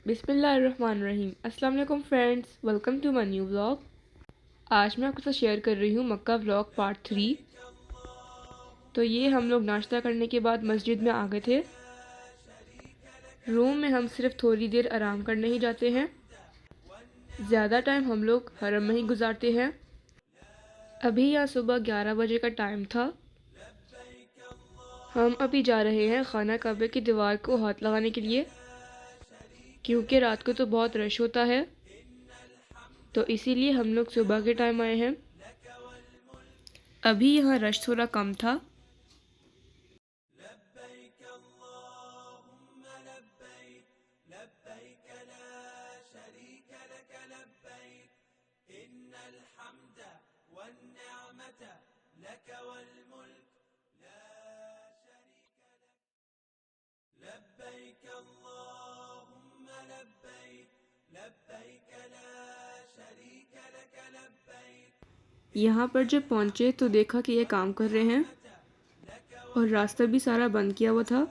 बिस्मिल्लाहिर्रहमानिर्रहीम। अस्सलाम वालेकुम friends, welcome to my new vlog. आज मैं आपके साथ शेयर कर रही हूँ मक्का व्लॉग पार्ट 3। तो ये हम लोग नाश्ता करने के बाद मस्जिद में आ गए थे। रूम में हम सिर्फ थोड़ी देर आराम करने ही जाते हैं, ज़्यादा टाइम हम लोग हरम में ही गुजारते हैं। अभी यहाँ सुबह 11 बजे का टाइम था। हम अभी जा रहे हैं खाना काबे की दीवार को हाथ लगाने के लिए, क्योंकि रात को तो बहुत रश होता है, तो इसीलिए हम लोग सुबह के टाइम आए हैं। अभी यहाँ रश थोड़ा कम था। यहाँ पर जब पहुँचे तो देखा कि ये काम कर रहे हैं और रास्ता भी सारा बंद किया हुआ था।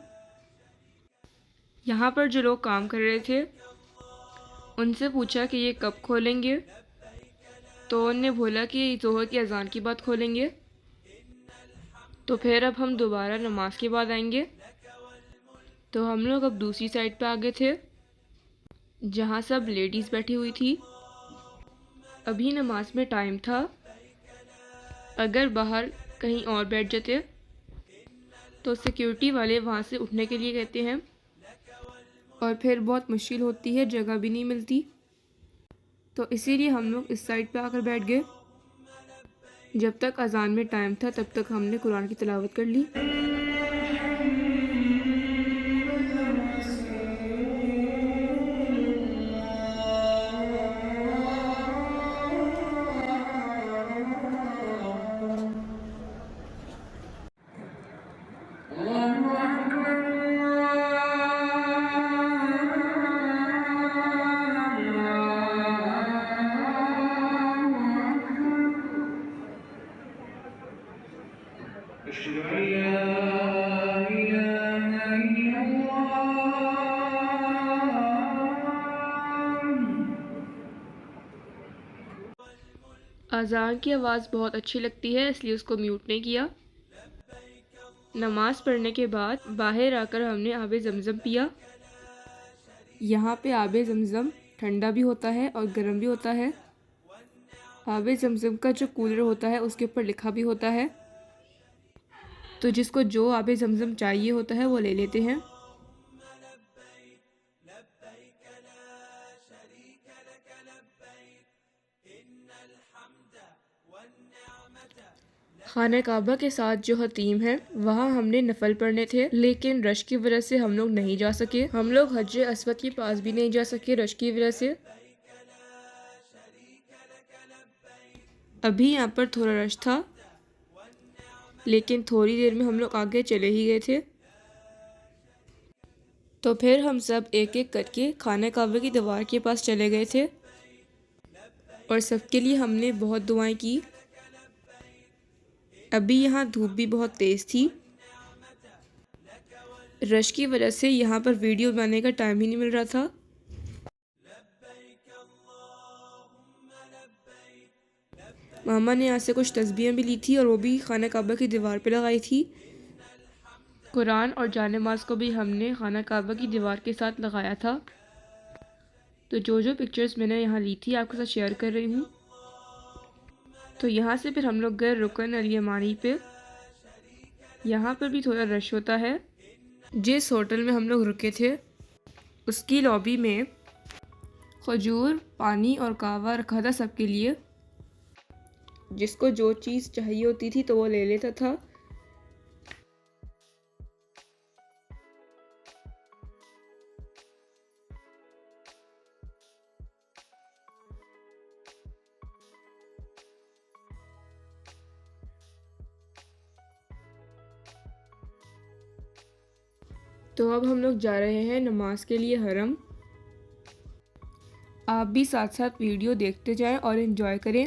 यहाँ पर जो लोग काम कर रहे थे उनसे पूछा कि ये कब खोलेंगे, तो उन्होंने बोला कि ज़ोहर की अज़ान की बाद खोलेंगे। तो फिर अब हम दोबारा नमाज के बाद आएंगे। तो हम लोग अब दूसरी साइड पे आ गए थे, जहाँ सब लेडीज़ बैठी हुई थी। अभी नमाज में टाइम था, अगर बाहर कहीं और बैठ जाते तो सिक्योरिटी वाले वहाँ से उठने के लिए कहते हैं और फिर बहुत मुश्किल होती है, जगह भी नहीं मिलती। तो इसीलिए हम लोग इस साइड पे आकर बैठ गए। जब तक अज़ान में टाइम था तब तक हमने कुरान की तिलावत कर ली। अज़ान की आवाज़ बहुत अच्छी लगती है, इसलिए उसको म्यूट नहीं किया। नमाज़ पढ़ने के बाद बाहर आकर हमने आबे ज़मज़म पिया। यहाँ पे आबे ज़मज़म ठंडा भी होता है और गर्म भी होता है। आबे ज़मज़म का जो कूलर होता है उसके ऊपर लिखा भी होता है, तो जिसको जो आबे ज़मज़म चाहिए होता है वो ले लेते हैं। खाना काबा के साथ जो हतीम है वहाँ हमने नफल पढ़ने थे, लेकिन रश की वजह से हम लोग नहीं जा सके। हम लोग हज्जे अस्वद के पास भी नहीं जा सके रश की वजह से। अभी यहाँ पर थोड़ा रश था, लेकिन थोड़ी देर में हम लोग आगे चले ही गए थे। तो फिर हम सब एक एक करके खाना काबा की दीवार के पास चले गए थे और सबके लिए हमने बहुत दुआएं की। अभी यहाँ धूप भी बहुत तेज़ थी, रश की वजह से यहाँ पर वीडियो बनाने का टाइम ही नहीं मिल रहा था। मामा ने यहाँ से कुछ तस्बीहें भी ली थी और वो भी खाना काबा की दीवार पे लगाई थी। कुरान और जानेमाज़ को भी हमने खाना काबा की दीवार के साथ लगाया था। तो जो पिक्चर्स मैंने यहाँ ली थी आपके साथ शेयर कर रही हूँ। तो यहाँ से फिर हम लोग गए रुकन अल यमानी पे। यहाँ पर भी थोड़ा रश होता है। जिस होटल में हम लोग रुके थे उसकी लॉबी में खजूर, पानी और कहवा रखा था सबके लिए। जिसको जो चीज़ चाहिए होती थी तो वो ले लेता था। तो अब हम लोग जा रहे हैं नमाज के लिए हरम। आप भी साथ साथ वीडियो देखते जाएं और एंजॉय करें।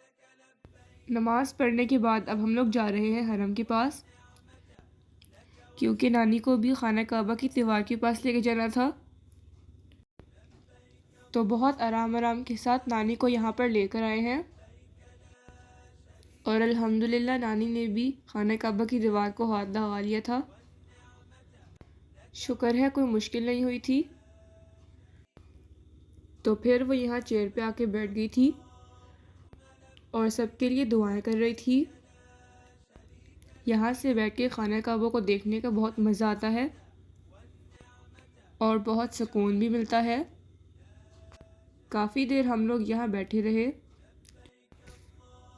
लक लबैक नमाज़ पढ़ने के बाद अब हम लोग जा रहे हैं हरम के पास, क्योंकि नानी को भी खाना काबा की दीवार के पास लेके जाना था। तो बहुत आराम आराम के साथ नानी को यहाँ पर लेकर आए हैं और अल्हम्दुलिल्लाह नानी ने भी खाना काबा की दीवार को हाथ लगा लिया था। शुक्र है कोई मुश्किल नहीं हुई थी। तो फिर वो यहाँ चेयर पे आके बैठ गई थी और सबके लिए दुआएं कर रही थी। यहाँ से बैठ के खाना काबा को देखने का बहुत मज़ा आता है और बहुत सुकून भी मिलता है। काफ़ी देर हम लोग यहाँ बैठे रहे।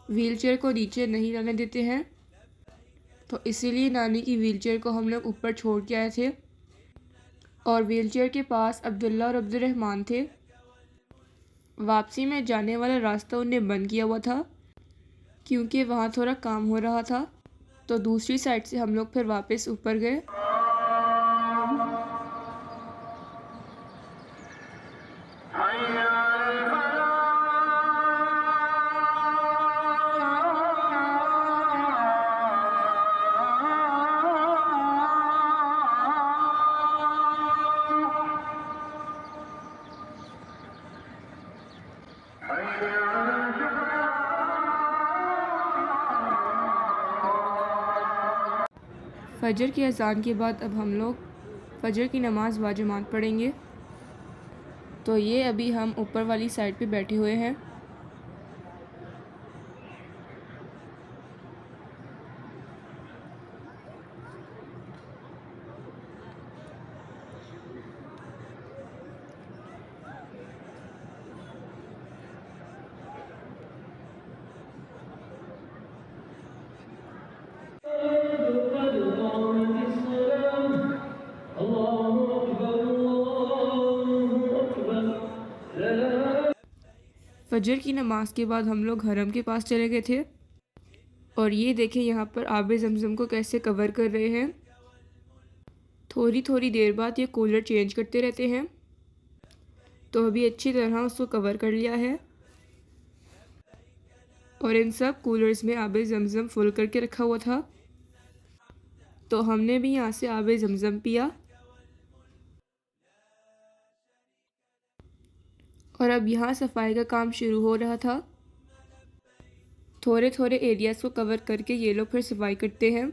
व्हीलचेयर को नीचे नहीं रहने देते हैं, तो इसीलिए नानी की व्हीलचेयर को हम लोग ऊपर छोड़ के आए थे और व्हीलचेयर के पास अब्दुल्ला और अब्दुर्रहमान थे। वापसी में जाने वाला रास्ता उन्हें बंद किया हुआ था क्योंकि वहाँ थोड़ा काम हो रहा था। तो दूसरी साइड से हम लोग फिर वापस ऊपर गए। फ़जर की अज़ान के बाद अब हम लोग फ़जर की नमाज़ बाजमात पढ़ेंगे। तो ये अभी हम ऊपर वाली साइड पे बैठे हुए हैं। फ़जर की नमाज़ के बाद हम लोग हरम के पास चले गए थे और ये देखें यहाँ पर आबे ज़मज़म को कैसे कवर कर रहे हैं। थोड़ी थोड़ी देर बाद ये कूलर चेंज करते रहते हैं। तो अभी अच्छी तरह उसको कवर कर लिया है और इन सब कूलर्स में आबे ज़मज़म फुल करके रखा हुआ था। तो हमने भी यहाँ से आबे ज़मज़म पिया और अब यहाँ सफाई का काम शुरू हो रहा था। थोड़े थोड़े एरियाज़ को कवर करके ये लोग फिर सफाई करते हैं।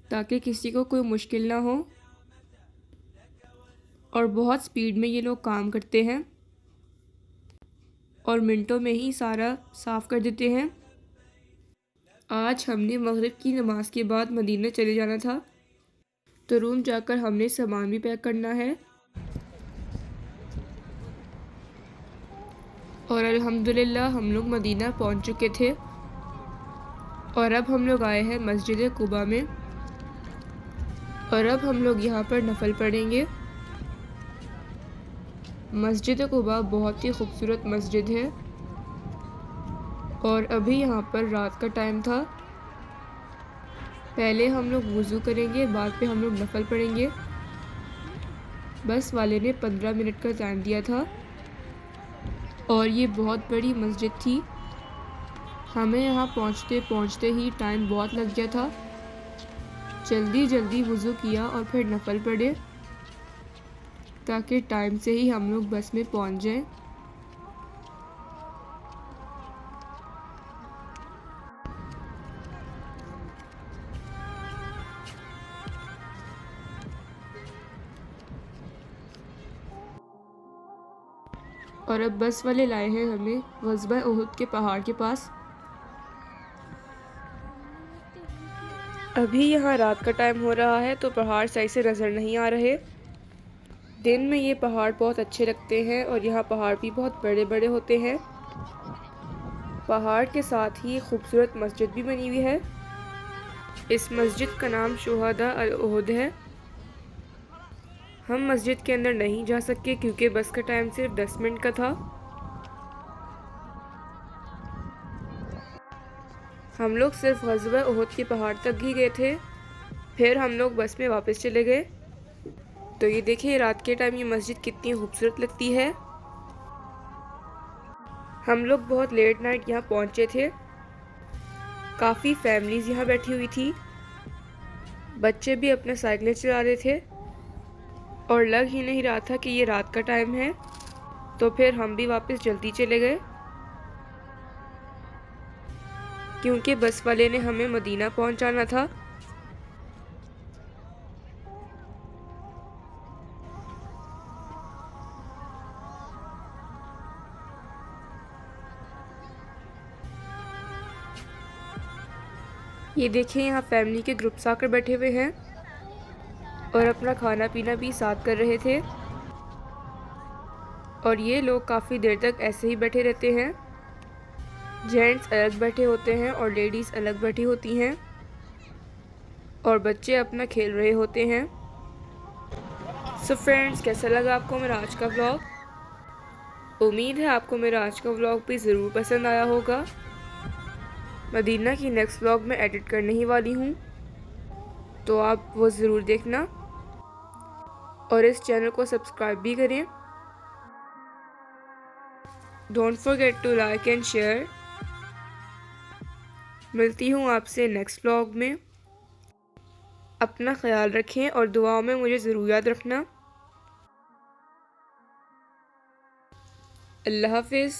ताकि किसी को कोई मुश्किल ना हो। और बहुत स्पीड में ये लोग काम करते हैं और मिनटों में ही सारा साफ़ कर देते हैं। आज हमने मगरिब की नमाज के बाद मदीना चले जाना था, तो रूम जाकर हमने सामान भी पैक करना है। और अल्हम्दुलिल्लाह हम लोग मदीना पहुंच चुके थे और अब हम लोग आए हैं मस्जिद कुबा में और अब हम लोग यहाँ पर नफल पढ़ेंगे। मस्जिद कुबा बहुत ही खूबसूरत मस्जिद है और अभी यहाँ पर रात का टाइम था। पहले हम लोग वज़ू करेंगे, बाद पे हम लोग नफल पढ़ेंगे। बस वाले ने 15 मिनट का टाइम दिया था और ये बहुत बड़ी मस्जिद थी। हमें यहाँ पहुँचते पहुँचते ही टाइम बहुत लग गया था। जल्दी जल्दी वज़ू किया और फिर नफल पढ़े ताकि टाइम से ही हम लोग बस में पहुँच जाएं। और अब बस वाले लाए हैं हमें ग़ज़वा उहुद के पहाड़ के पास। अभी यहाँ रात का टाइम हो रहा है तो पहाड़ सही से नज़र नहीं आ रहे। दिन में ये पहाड़ बहुत अच्छे लगते हैं और यहाँ पहाड़ भी बहुत बड़े बड़े होते हैं। पहाड़ के साथ ही खूबसूरत मस्जिद भी बनी हुई है। इस मस्जिद का नाम शुहदा अल उहुद है। हम मस्जिद के अंदर नहीं जा सके क्योंकि बस का टाइम सिर्फ 10 मिनट का था। हम लोग सिर्फ ग़ज़वा उहुद के पहाड़ तक ही गए थे, फिर हम लोग बस में वापस चले गए। तो ये देखिए रात के टाइम ये मस्जिद कितनी खूबसूरत लगती है। हम लोग बहुत लेट नाइट यहाँ पहुँचे थे। काफ़ी फैमिलीज़ यहाँ बैठी हुई थी। बच्चे भी अपने साइकिलें चला रहे थे और लग ही नहीं रहा था कि ये रात का टाइम है। तो फिर हम भी वापस जल्दी चले गए क्योंकि बस वाले ने हमें मदीना पहुंचाना था। ये देखिए यहाँ फैमिली के ग्रुप्स आकर बैठे हुए हैं और अपना खाना पीना भी साथ कर रहे थे। और ये लोग काफ़ी देर तक ऐसे ही बैठे रहते हैं। जेंट्स अलग बैठे होते हैं और लेडीज़ अलग बैठी होती हैं और बच्चे अपना खेल रहे होते हैं। सो फ्रेंड्स, कैसा लगा आपको मेरा आज का व्लॉग? उम्मीद है आपको मेरा आज का व्लॉग भी ज़रूर पसंद आया होगा। मदीना की नेक्स्ट व्लॉग में एडिट करने ही वाली हूँ, तो आप वो ज़रूर देखना और इस चैनल को सब्सक्राइब भी करें। Don't forget to like and share. मिलती हूँ आपसे नेक्स्ट व्लॉग में। अपना ख्याल रखें और दुआओं में मुझे ज़रूर याद रखना। अल्लाह हाफिज़।